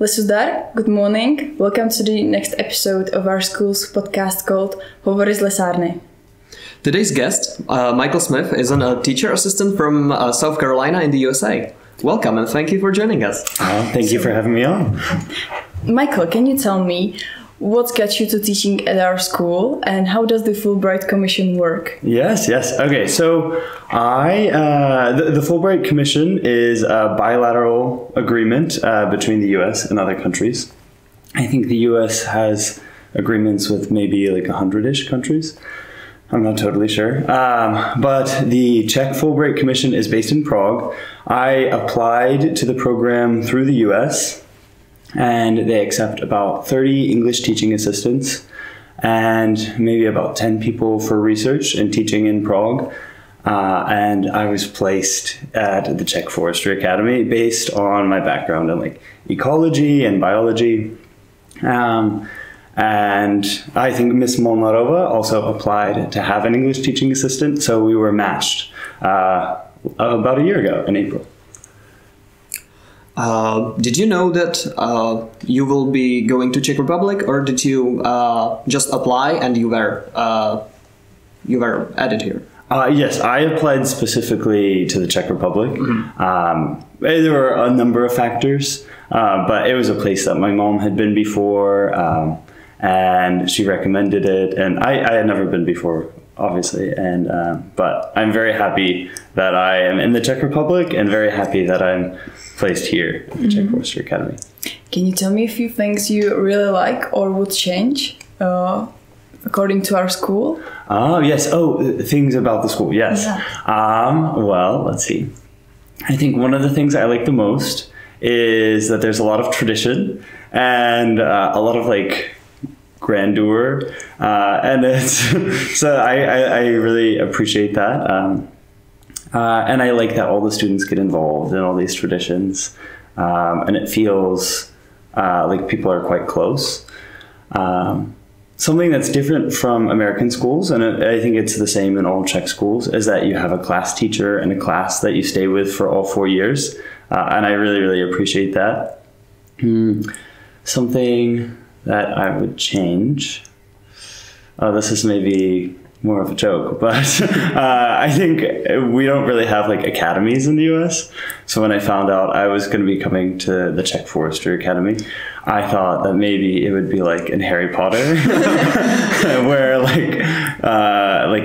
Lesudar, good morning. Welcome to the next episode of our school's podcast called Hovory, lesárny. Today's guest, Michael Smith, is a teacher assistant from South Carolina in the USA. Welcome and thank you for joining us. Thank you for having me on. Michael, can you tell me what got you to teaching at our school and how does the Fulbright Commission work? Yes. Okay, so the Fulbright Commission is a bilateral agreement between the US and other countries. I think the US has agreements with maybe like 100-ish countries. I'm not totally sure. But the Czech Fulbright Commission is based in Prague. I applied to the program through the US, and they accept about 30 English teaching assistants and maybe about 10 people for research and teaching in Prague. And I was placed at the Czech Forestry Academy based on my background in like ecology and biology. And I think Miss Molnarova also applied to have an English teaching assistant, so we were matched about a year ago in April. Did you know that you will be going to Czech Republic, or did you just apply and you were added here? Yes, I applied specifically to the Czech Republic. Mm-hmm. There were a number of factors, but it was a place that my mom had been before, and she recommended it, and I had never been before, obviously, and but I'm very happy that I am in the Czech Republic and very happy that I'm placed here at the Czech Forestry Academy. Can you tell me a few things you really like or would change according to our school? Yes. Things about the school. Yes. Yeah. Well, let's see. I think one of the things I like the most is that there's a lot of tradition and a lot of like grandeur, and it's so I really appreciate that. And I like that all the students get involved in all these traditions, and it feels like people are quite close. Something that's different from American schools, and I think it's the same in all Czech schools, is that you have a class teacher and a class that you stay with for all 4 years, and I really appreciate that. Something that I would change. This is maybe more of a joke, but I think we don't really have like academies in the US. So when I found out I was going to be coming to the Czech Forestry Academy, I thought that maybe it would be like in Harry Potter, where like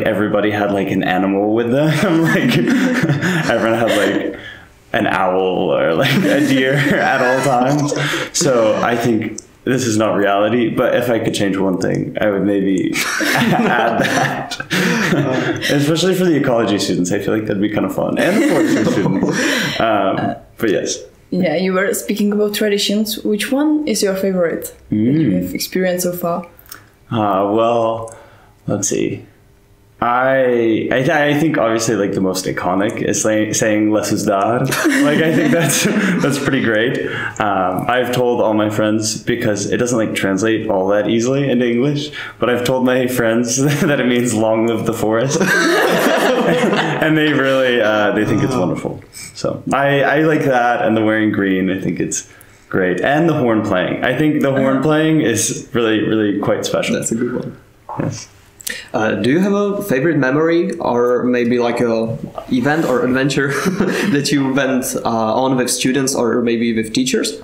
everybody had like an animal with them, like everyone had like an owl or like a deer at all times. So I think this is not reality, but if I could change one thing, I would maybe add that. Especially for the ecology students, I feel like that'd be kind of fun. And the forestry students. But yes. Yeah, you were speaking about traditions. Which one is your favorite that you have experienced so far? Well, let's see. I think obviously like the most iconic is saying lesudar. Like I think that's pretty great. I've told all my friends, because it doesn't like translate all that easily into English, but I've told my friends that it means long live the forest. And they really they think it's wonderful. So I like that, and the wearing green, I think it's great. And the horn playing. I think the horn playing is really quite special. That's a good one. Yes. Do you have a favorite memory, or maybe like a event or adventure that you went on with students or maybe with teachers?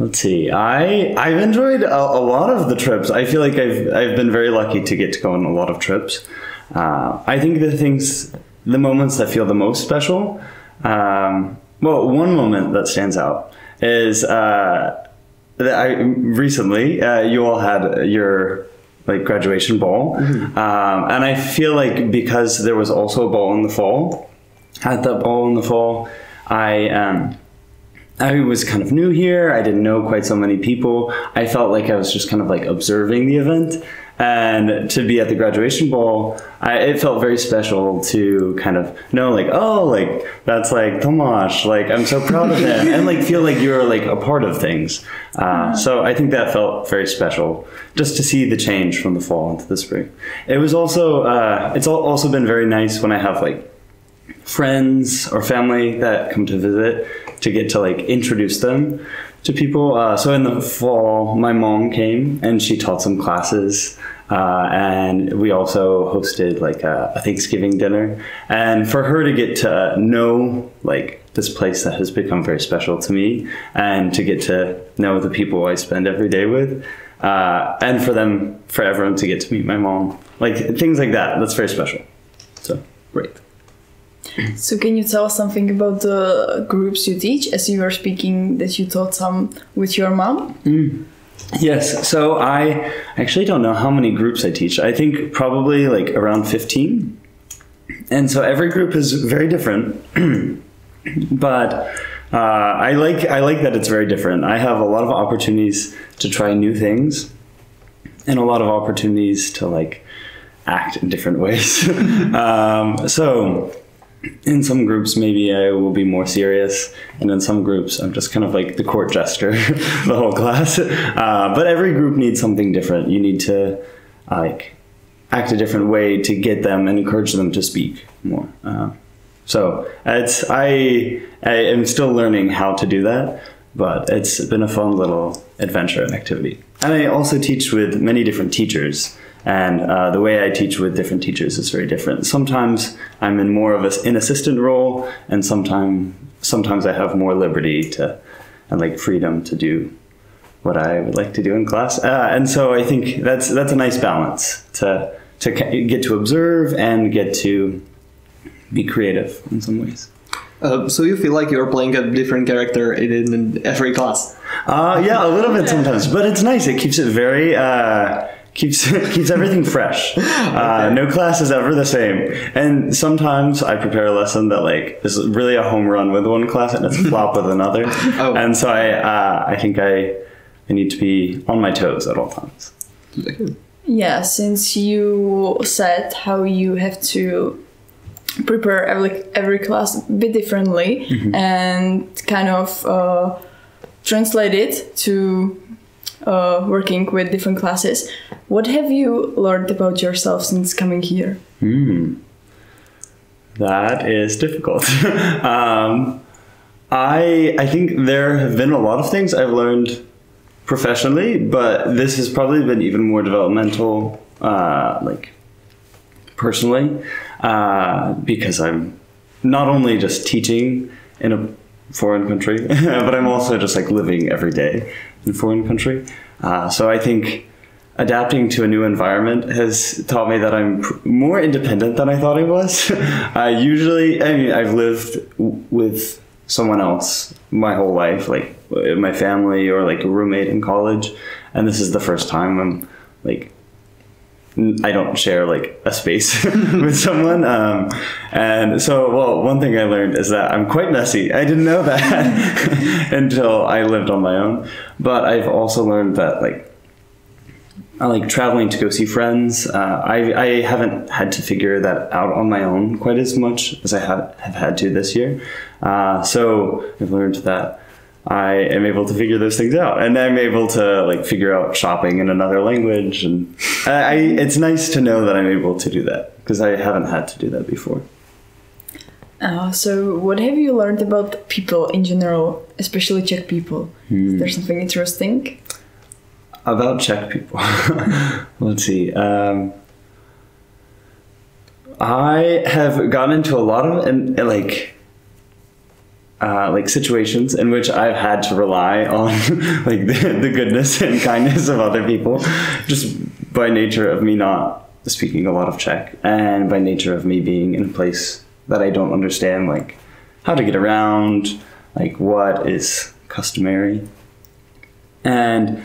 Let's see. I've enjoyed a lot of the trips. I feel like I've been very lucky to get to go on a lot of trips. I think the moments that feel the most special. Well, one moment that stands out is that recently you all had your like graduation ball, and I feel like because there was also a ball in the fall, at that ball in the fall, I was kind of new here. I didn't know quite so many people. I felt like I was just kind of like observing the event, and to be at the graduation ball, it felt very special to kind of know like, oh, like that's like Tomáš, like I'm so proud of him, and like feel like you're like a part of things. So I think that felt very special, just to see the change from the fall into the spring. It was also it's also been very nice when I have like friends or family that come to visit, to get to like introduce them to people. So in the fall, my mom came and she taught some classes. And we also hosted like a Thanksgiving dinner. And for her to get to know like this place that has become very special to me, and to get to know the people I spend every day with, and for everyone to get to meet my mom, like things like that, that's very special. So great. So can you tell us something about the groups you teach, as you were speaking that you taught some with your mom? Yes, so I actually don't know how many groups I teach. I think probably like around 15. And so every group is very different. But I like that it's very different. I have a lot of opportunities to try new things, and a lot of opportunities to like act in different ways. So in some groups, maybe I will be more serious, and in some groups, I'm just kind of like the court jester the whole class. But every group needs something different. You need to like act a different way to get them and encourage them to speak more. So I am still learning how to do that, but it's been a fun little adventure and activity. And I also teach with many different teachers. And the way I teach with different teachers is very different. Sometimes I'm in more of an assistant role, and sometimes I have more liberty and like freedom to do what I would like to do in class. And so I think that's a nice balance to get to observe and get to be creative in some ways. So you feel like you're playing a different character in every class? Yeah, a little bit sometimes, but it's nice. It keeps it very. Keeps everything fresh. Okay. No class is ever the same. And sometimes I prepare a lesson that like is really a home run with one class and it's a flop with another. Oh. And so I think I need to be on my toes at all times. Yeah, since you said how you have to prepare every class a bit differently, and kind of translate it to working with different classes. What have you learned about yourself since coming here? That is difficult. I think there have been a lot of things I've learned professionally, but this has probably been even more developmental, like personally, because I'm not only just teaching in a foreign country, but I'm also just like living every day in a foreign country. So I think adapting to a new environment has taught me that I'm more independent than I thought I was. I've lived with someone else my whole life, like my family or like a roommate in college. And this is the first time I'm like, I don't share like a space with someone. And so, well, one thing I learned is that I'm quite messy. I didn't know that until I lived on my own. But I've also learned that like, I like traveling to go see friends. I haven't had to figure that out on my own quite as much as I have had to this year. So I've learned that I am able to figure those things out, and I'm able to like figure out shopping in another language, and it's nice to know that I'm able to do that because I haven't had to do that before. So what have you learned about people in general, especially Czech people? Is there something interesting? About Czech people? Let's see. I have gotten into a lot of like situations in which I've had to rely on like the goodness and kindness of other people, just by nature of me not speaking a lot of Czech, and by nature of me being in a place that I don't understand, like how to get around, like what is customary. And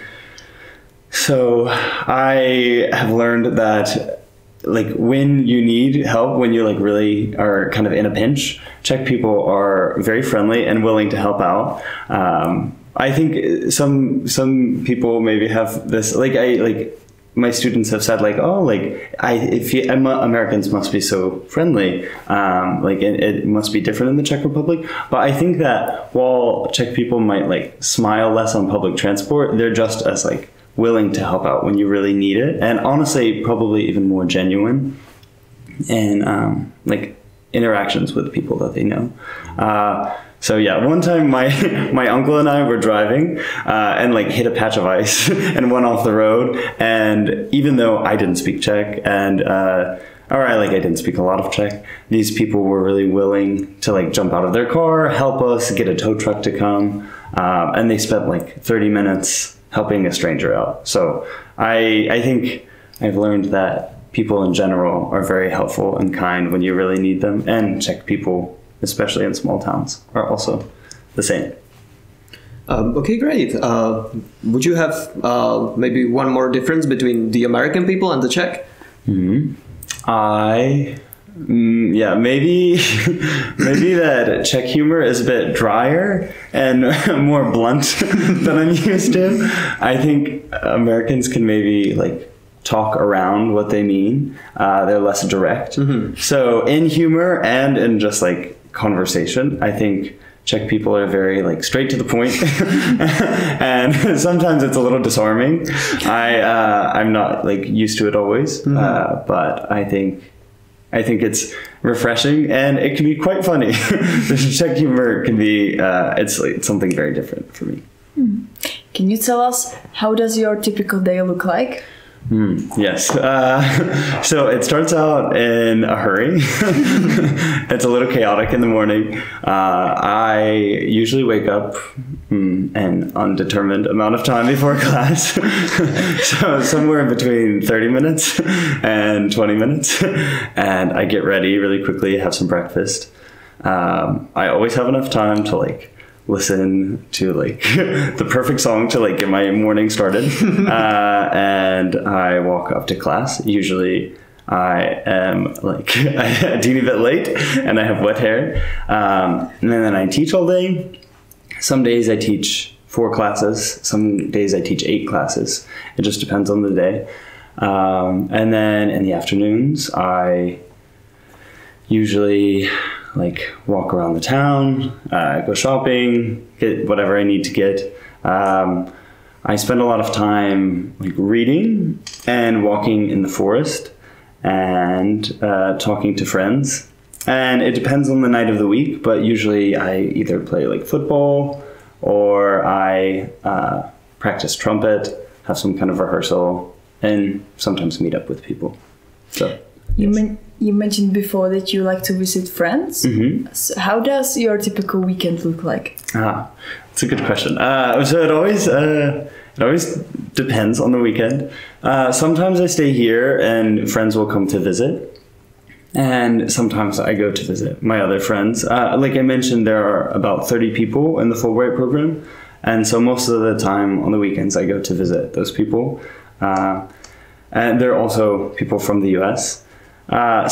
so I have learned that like when you need help, when you like really are kind of in a pinch, Czech people are very friendly and willing to help out. I think some people maybe have this, like my students have said like, oh, like Americans must be so friendly, like it must be different in the Czech Republic. But I think that while Czech people might like smile less on public transport, they're just as like willing to help out when you really need it, and honestly probably even more genuine in like interactions with people that they know. So yeah, one time my uncle and I were driving and like hit a patch of ice and went off the road. And even though I didn't speak Czech and I didn't speak a lot of Czech, these people were really willing to like jump out of their car, help us, get a tow truck to come, and they spent like 30 minutes helping a stranger out. So I think I've learned that people in general are very helpful and kind when you really need them, and Czech people, especially in small towns, are also the same. Okay, great. Would you have maybe one more difference between the American people and the Czech? Mm-hmm. Maybe that Czech humor is a bit drier and more blunt than I'm used to. I think Americans can maybe like talk around what they mean. They're less direct. Mm-hmm. So in humor and in just like conversation, I think Czech people are very like straight to the point, and sometimes it's a little disarming. I'm not like used to it always, but I think it's refreshing and it can be quite funny. The Czech humor can be it's something very different for me. Can you tell us how does your typical day look like? Yes. So it starts out in a hurry. It's a little chaotic in the morning. I usually wake up an undetermined amount of time before class. So somewhere between 30 minutes and 20 minutes. And I get ready really quickly, have some breakfast. I always have enough time to like listen to like the perfect song to like get my morning started, and I walk up to class. Usually I am like a teeny bit late and I have wet hair, and then I teach all day. Some days I teach 4 classes, some days I teach 8 classes. It just depends on the day. And then in the afternoons I usually like walk around the town, go shopping, get whatever I need to get. I spend a lot of time like reading and walking in the forest and talking to friends. And it depends on the night of the week, but usually I either play like football or I practice trumpet, have some kind of rehearsal, and sometimes meet up with people. So You mentioned before that you like to visit friends. Mm-hmm. So how does your typical weekend look like? That's a good question. So it always depends on the weekend. Sometimes I stay here and friends will come to visit. And sometimes I go to visit my other friends. Like I mentioned, there are about 30 people in the Fulbright program. And so most of the time on the weekends, I go to visit those people. And there are also people from the US.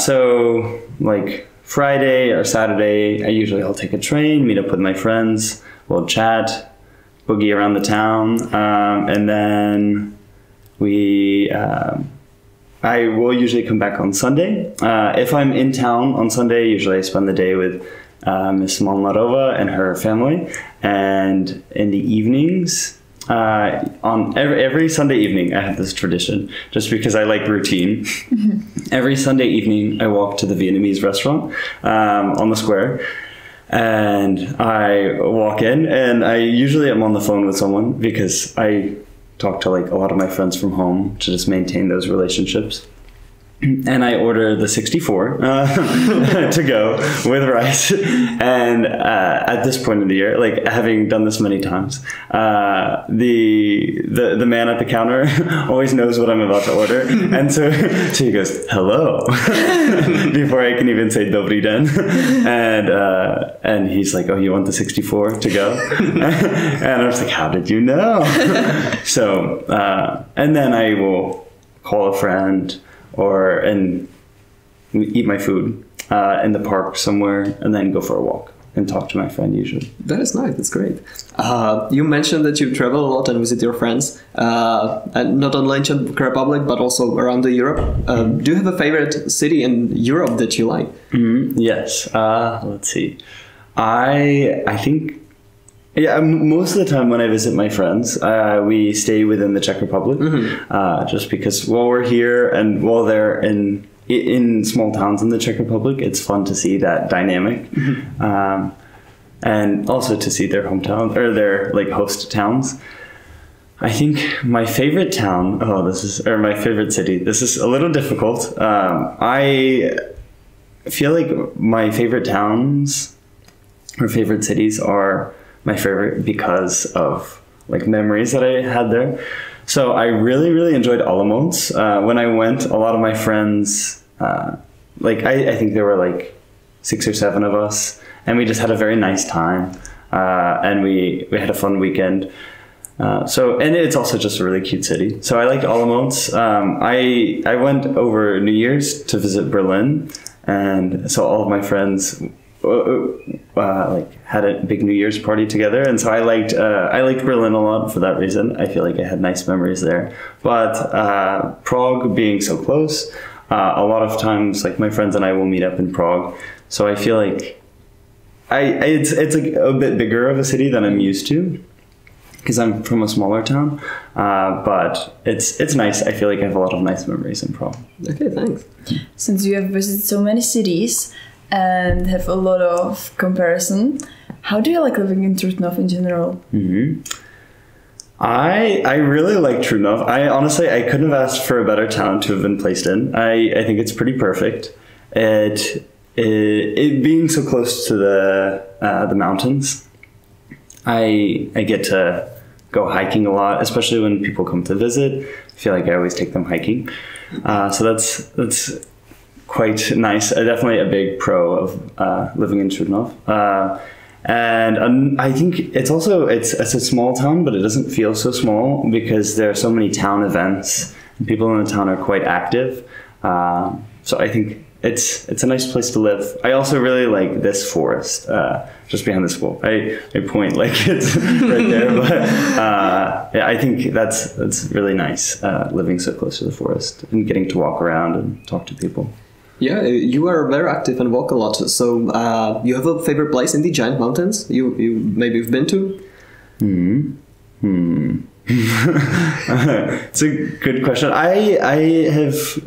So like Friday or Saturday, I'll take a train, meet up with my friends, we'll chat, boogie around the town, and then I will usually come back on Sunday. If I'm in town on Sunday, usually I spend the day with Miss Molnarova and her family, and in the evenings, on every Sunday evening, I have this tradition, just because I like routine. Every Sunday evening, I walk to the Vietnamese restaurant on the square, and I walk in, and I usually am on the phone with someone because I talk to like a lot of my friends from home to just maintain those relationships. And I order the 64 to go with rice. And at this point in the year, like having done this many times, the man at the counter always knows what I'm about to order. And so he goes, hello, before I can even say dobrý den. And he's like, oh, you want the 64 to go? And I was like, how did you know? So, and then I will call a friend and eat my food in the park somewhere, and then go for a walk and talk to my friend usually. That is nice. That's great. You mentioned that you travel a lot and visit your friends, and not only in Czech Republic but also around Europe. Do you have a favorite city in Europe that you like? Mm-hmm. Yes. Let's see. I think. Yeah, most of the time when I visit my friends, we stay within the Czech Republic, just because while we're here and while they're in small towns in the Czech Republic, it's fun to see that dynamic. and also to see their hometown or their like host towns. I think my favorite town, or my favorite city, this is a little difficult. I feel like my favorite towns or favorite cities are my favorite because of like memories that I had there. So I really, really enjoyed Olomouc. When I went, a lot of my friends, like I think there were like 6 or 7 of us, and we just had a very nice time. And we had a fun weekend. And it's also just a really cute city. So I liked Olomouc. I went over New Year's to visit Berlin, and so all of my friends like had a big New Year's party together, and so I liked Berlin a lot for that reason. I feel like I had nice memories there. But Prague being so close, a lot of times like my friends and I will meet up in Prague. So I feel like it's like a bit bigger of a city than I'm used to, because I'm from a smaller town, but it's nice. I feel like I have a lot of nice memories in Prague. Okay, thanks. Since you have visited so many cities and have a lot of comparison, how do you like living in Trutnov in general? Mm-hmm. I really like Trutnov. I couldn't have asked for a better town to have been placed in. I think it's pretty perfect. It being so close to the mountains, I get to go hiking a lot, especially when people come to visit. I feel like I always take them hiking. So that's quite nice. Definitely a big pro of living in Trutnov. And I think it's a small town, but it doesn't feel so small because there are so many town events and people in the town are quite active. So I think it's a nice place to live. I also really like this forest just behind the school. I point like it's right there, but yeah, I think that's really nice, living so close to the forest and getting to walk around and talk to people. Yeah, you are very active and walk a lot. So you have a favorite place in the giant mountains you maybe have been to? It's a good question. I have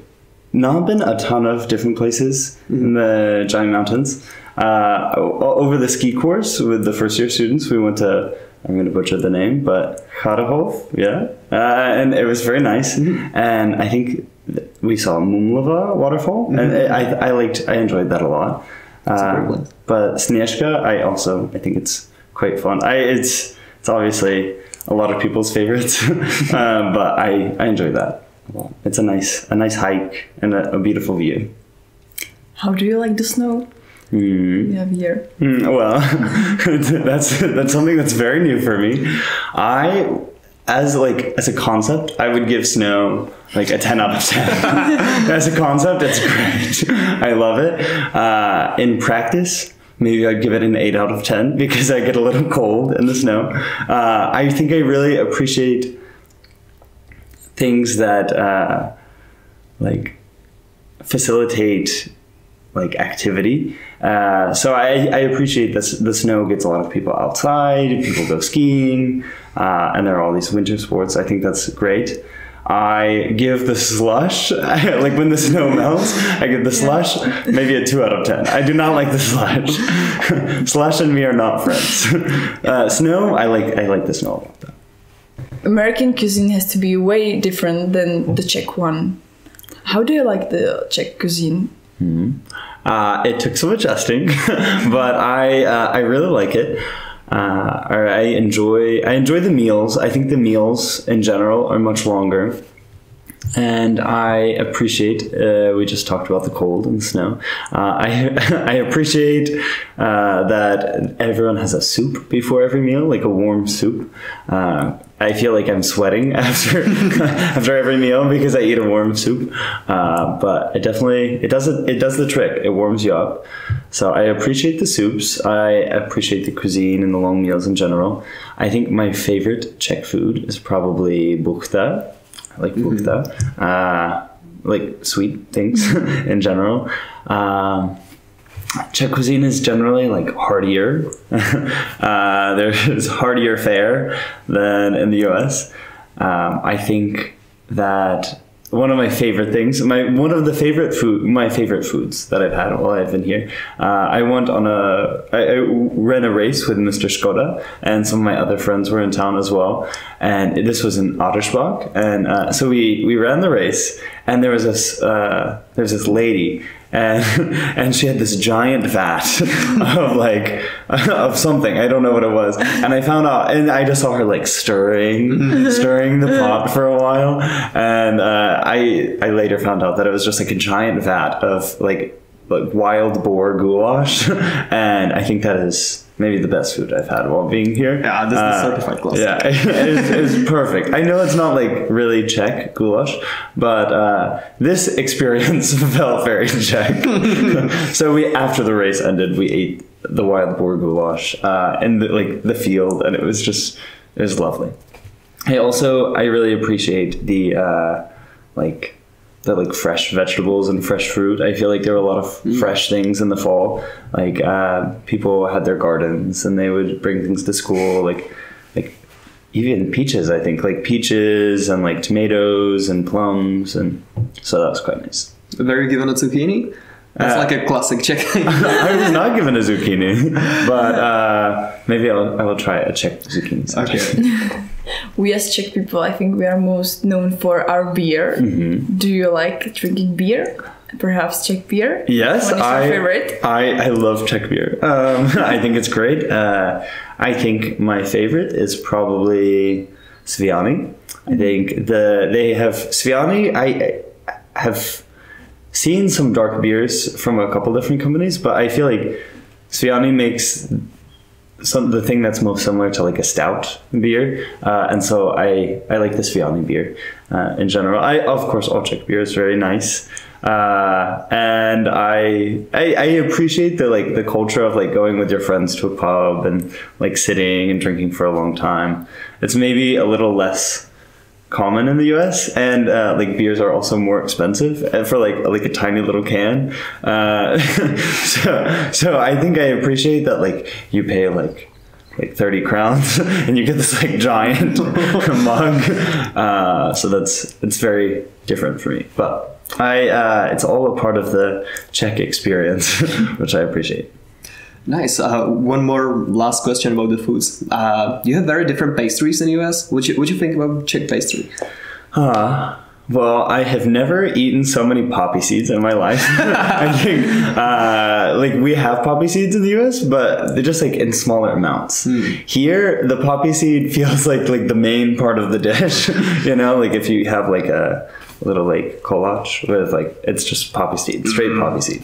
not been a ton of different places in the giant mountains. Over the ski course with the first year students, we went to, I'm going to butcher the name, but Harahov, yeah. And it was very nice. And I think we saw Mumlova waterfall, and I enjoyed that a lot. But Snežka, I think it's quite fun. It's obviously a lot of people's favorites, but I enjoyed that a lot. It's a nice hike and a beautiful view. A do you like the snow? You have here. Well, that's something that's very new for me. As a concept, I would give snow like a 10 out of 10. As a concept, it's great. I love it. In practice, maybe I'd give it an 8 out of 10 because I get a little cold in the snow. I think I really appreciate things that like facilitate like activity. So I appreciate this. The snow gets a lot of people outside, people go skiing, and there are all these winter sports. I think that's great. I give the slush, like when the snow melts, I give the slush maybe a 2 out of 10. I do not like the slush. Slush and me are not friends. Snow, I like the snow a lot though. American cuisine has to be way different than the Czech one. How do you like the Czech cuisine? It took some adjusting, but I really like it. I enjoy the meals. I think the meals in general are much longer, and I appreciate. We just talked about the cold and the snow. I appreciate that everyone has a soup before every meal, like a warm soup. I feel like I'm sweating after every meal because I eat a warm soup. But it does the trick. It warms you up. So I appreciate the soups. I appreciate the cuisine and the long meals in general. I think my favorite Czech food is probably buchta. I like buchta. Like sweet things in general. Czech cuisine is generally like heartier. There's heartier fare than in the US. I think that one of my favorite things, my favorite foods that I've had while I've been here. I ran a race with Mr. Skoda, and some of my other friends were in town as well. And this was in Ottersbach, and so we ran the race, and there was this lady. And she had this giant vat of something. I don't know what it was. And I found out, and I just saw her like stirring the pot for a while. And I later found out that it was just like a giant vat of like wild boar goulash. And I think that is maybe the best food I've had while being here. Yeah, this is the certified classic. Yeah, it's perfect. I know it's not like really Czech goulash, but this experience felt very Czech. So after the race ended, we ate the wild boar goulash in the field, and it was lovely. I really appreciate the fresh vegetables and fresh fruit. I feel like there were a lot of fresh things in the fall. Like people had their gardens and they would bring things to school, like even peaches. I think like peaches and like tomatoes and plums, and so that was quite nice. Were you given a zucchini? That's like a classic Czech. I was not given a zucchini, but maybe I will try a Czech zucchini. Okay. We as Czech people, I think we are most known for our beer. Mm-hmm. Do you like drinking beer? Perhaps Czech beer? Yes, what is your favorite? I love Czech beer. I think it's great. I think my favorite is probably Sviany. I think they have Sviany. I have seen some dark beers from a couple different companies, but I feel like Sviany makes the thing that's most similar to like a stout beer, and so I like the Sviany beer in general. Of course, all Czech beer is very nice, and I appreciate the culture of like going with your friends to a pub and like sitting and drinking for a long time. It's maybe a little less common in the US, and like beers are also more expensive for like a tiny little can. So I think I appreciate that like you pay like 30 crowns and you get this like giant mug. So it's very different for me, but it's all a part of the Czech experience, which I appreciate. Nice. One more last question about the foods. You have very different pastries in the US. What you think about Czech pastry? Well, I have never eaten so many poppy seeds in my life. I think like we have poppy seeds in the US, but they're just like in smaller amounts. Here, the poppy seed feels like the main part of the dish. You know, like if you have like a little like kolač with like it's just poppy seed, straight poppy seed,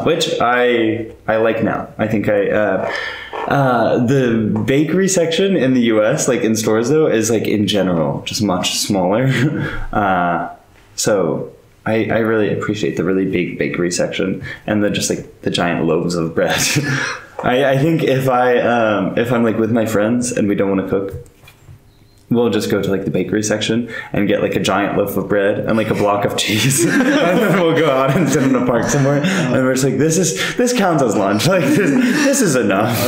which I like now. I think the bakery section in the US, like in stores though, is like in general just much smaller. So I really appreciate the really big bakery section and the giant loaves of bread. I think if I'm like with my friends and we don't want to cook, we'll just go to like the bakery section and get like a giant loaf of bread and like a block of cheese, and then we'll go out and sit in a park somewhere, and we're just like, this counts as lunch. Like this is enough.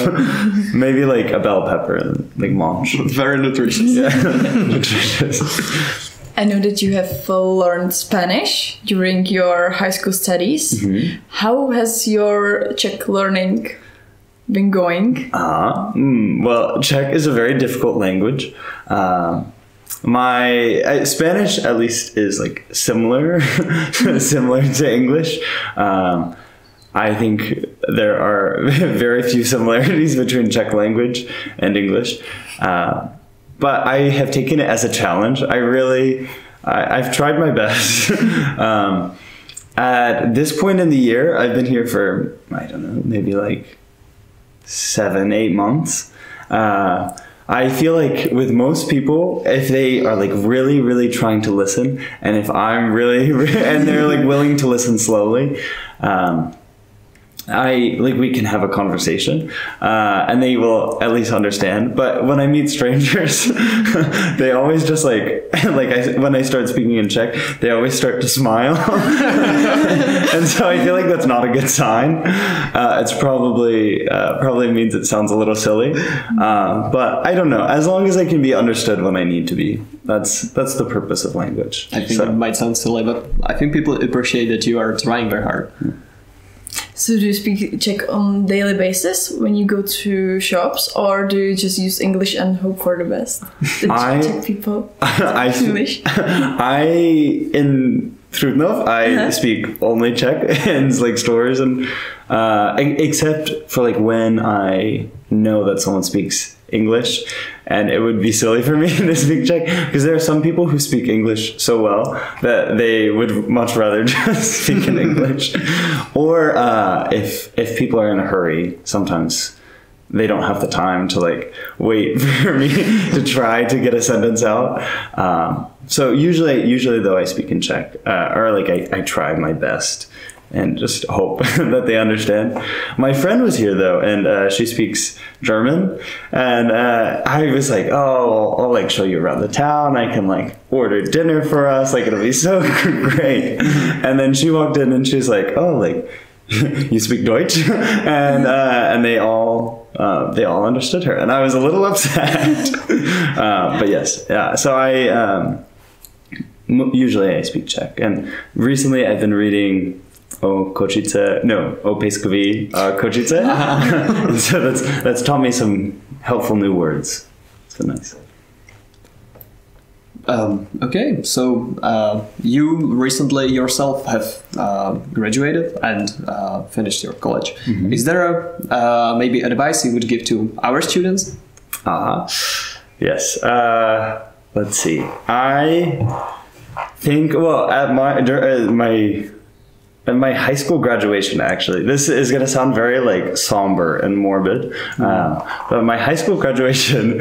Maybe like a bell pepper and like mange. Very nutritious. Yeah, nutritious. I know that you have learned Spanish during your high school studies. Mm-hmm. How has your Czech learning been going? Well, Czech is a very difficult language. My Spanish, at least, is like similar to English. I think there are very few similarities between Czech language and English. But I have taken it as a challenge. I've tried my best. At this point in the year, I've been here for, I don't know, maybe like 7-8 months. I feel like with most people, if they are like really, really trying to listen, and if I'm really, and they're like willing to listen slowly, we can have a conversation, and they will at least understand. But when I meet strangers, they always just when I start speaking in Czech, they always start to smile. And so I feel like that's not a good sign. It's probably means it sounds a little silly. But I don't know. As long as I can be understood when I need to be, That's the purpose of language. I think it might sound silly, but I think people appreciate that you are trying very hard. So do you speak Czech on daily basis when you go to shops, or do you just use English and hope for the best? The Czech people English. In Trutnov, I speak only Czech in like stores and except for like when I know that someone speaks English, and it would be silly for me to speak Czech because there are some people who speak English so well that they would much rather just speak in English. Or if people are in a hurry, sometimes they don't have the time to like wait for me to try to get a sentence out. So usually though I speak in Czech, or like I try my best and just hope that they understand. My friend was here though, and she speaks German, and I was like, oh, I'll like show you around the town. I can like order dinner for us. Like it'll be so great. And then she walked in and she was like, oh, like you speak Deutsch, and they all understood her, and I was a little upset. But yes, yeah. So usually I speak Czech, and recently I've been reading O Pejskovi Kočice. So that's taught me some helpful new words. So nice. Okay, so you recently yourself have graduated and finished your college. Mm-hmm. Is there maybe advice you would give to our students? Yes. Let's see. I think at my high school graduation, actually, this is going to sound very like somber and morbid, but my high school graduation,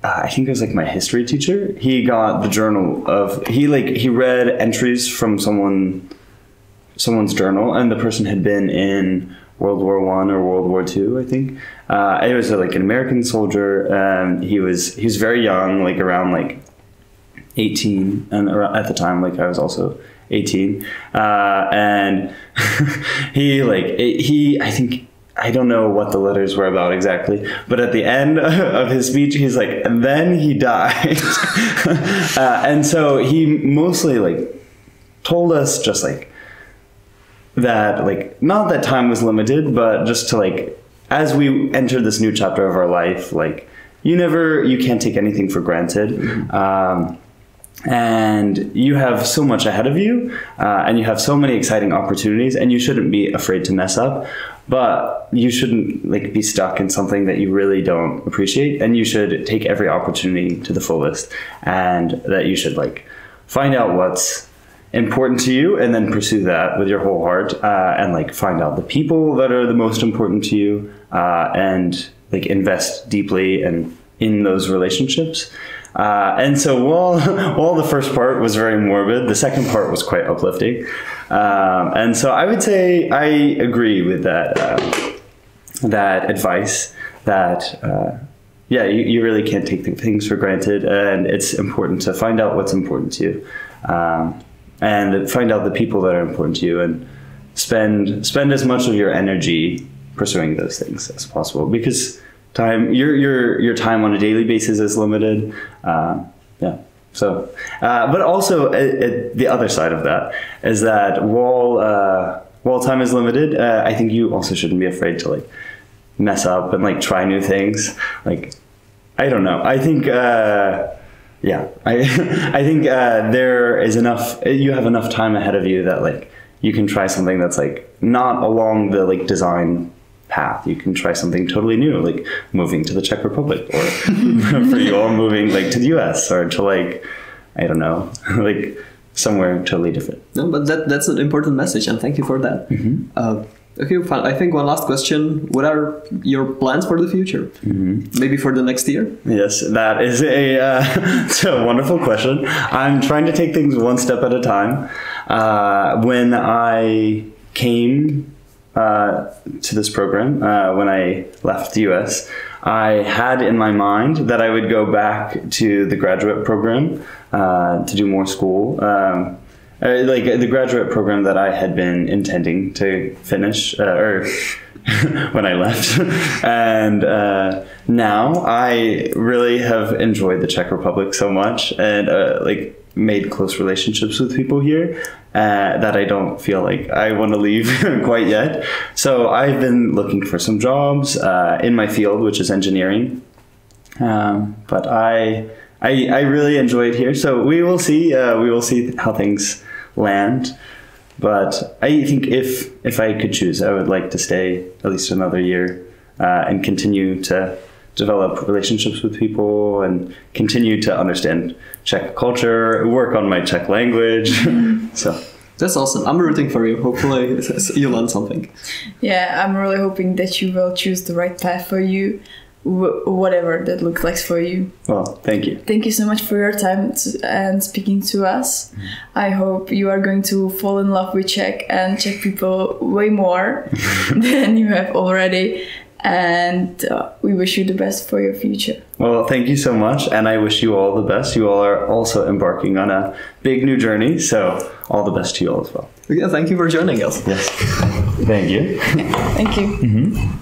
I think it was like my history teacher, he got the journal of, he read entries from someone's journal, and the person had been in World War I or World War II, I think. It was like an American soldier, and he was very young, like around like 18, and at the time, like I was also 18, and I think, I don't know what the letters were about exactly, but at the end of his speech, he's like, and then he died. And so he mostly like told us just like that, like, not that time was limited, but just to like, as we enter this new chapter of our life, like you can't take anything for granted. Mm-hmm. And you have so much ahead of you, and you have so many exciting opportunities, and you shouldn't be afraid to mess up, but you shouldn't like be stuck in something that you really don't appreciate, and you should take every opportunity to the fullest, and that you should like find out what's important to you and then pursue that with your whole heart, and like find out the people that are the most important to you, and like invest deeply and in those relationships. And so while the first part was very morbid, the second part was quite uplifting. And so I would say I agree with that advice that, you really can't take things for granted, and it's important to find out what's important to you, and find out the people that are important to you, and spend as much of your energy pursuing those things as possible, because your time on a daily basis is limited. So, but also the other side of that is that while time is limited, I think you also shouldn't be afraid to like mess up and like try new things. Like, I don't know. I think, I think there is enough. You have enough time ahead of you that like you can try something that's like not along the like design path. You can try something totally new, like moving to the Czech Republic, or for you all moving like to the US, or to like, I don't know, like somewhere totally different. No, but that's an important message, and thank you for that. Mm-hmm. Okay, I think one last question. What are your plans for the future? Mm-hmm. Maybe for the next year? Yes, that is it's a wonderful question. I'm trying to take things one step at a time. When I came to this program, when I left the US, I had in my mind that I would go back to the graduate program to do more school. Like the graduate program that I had been intending to finish or when I left. And now I really have enjoyed the Czech Republic so much, and like made close relationships with people here that I don't feel like I want to leave quite yet. So I've been looking for some jobs in my field, which is engineering. But I really enjoyed here. So we will see. We will see how things land. But I think if I could choose, I would like to stay at least another year and continue to develop relationships with people and continue to understand Czech culture, work on my Czech language. So that's awesome. I'm rooting for you. Hopefully you learn something. Yeah, I'm really hoping that you will choose the right path for you, whatever that looks like for you. Well, thank you. Thank you so much for your time and speaking to us. I hope you are going to fall in love with Czech and Czech people way more than you have already. And we wish you the best for your future. Well, thank you so much. And I wish you all the best. You all are also embarking on a big new journey. So all the best to you all as well. Yeah, thank you for joining us. Yes. Thank you. Thank you. Mm-hmm.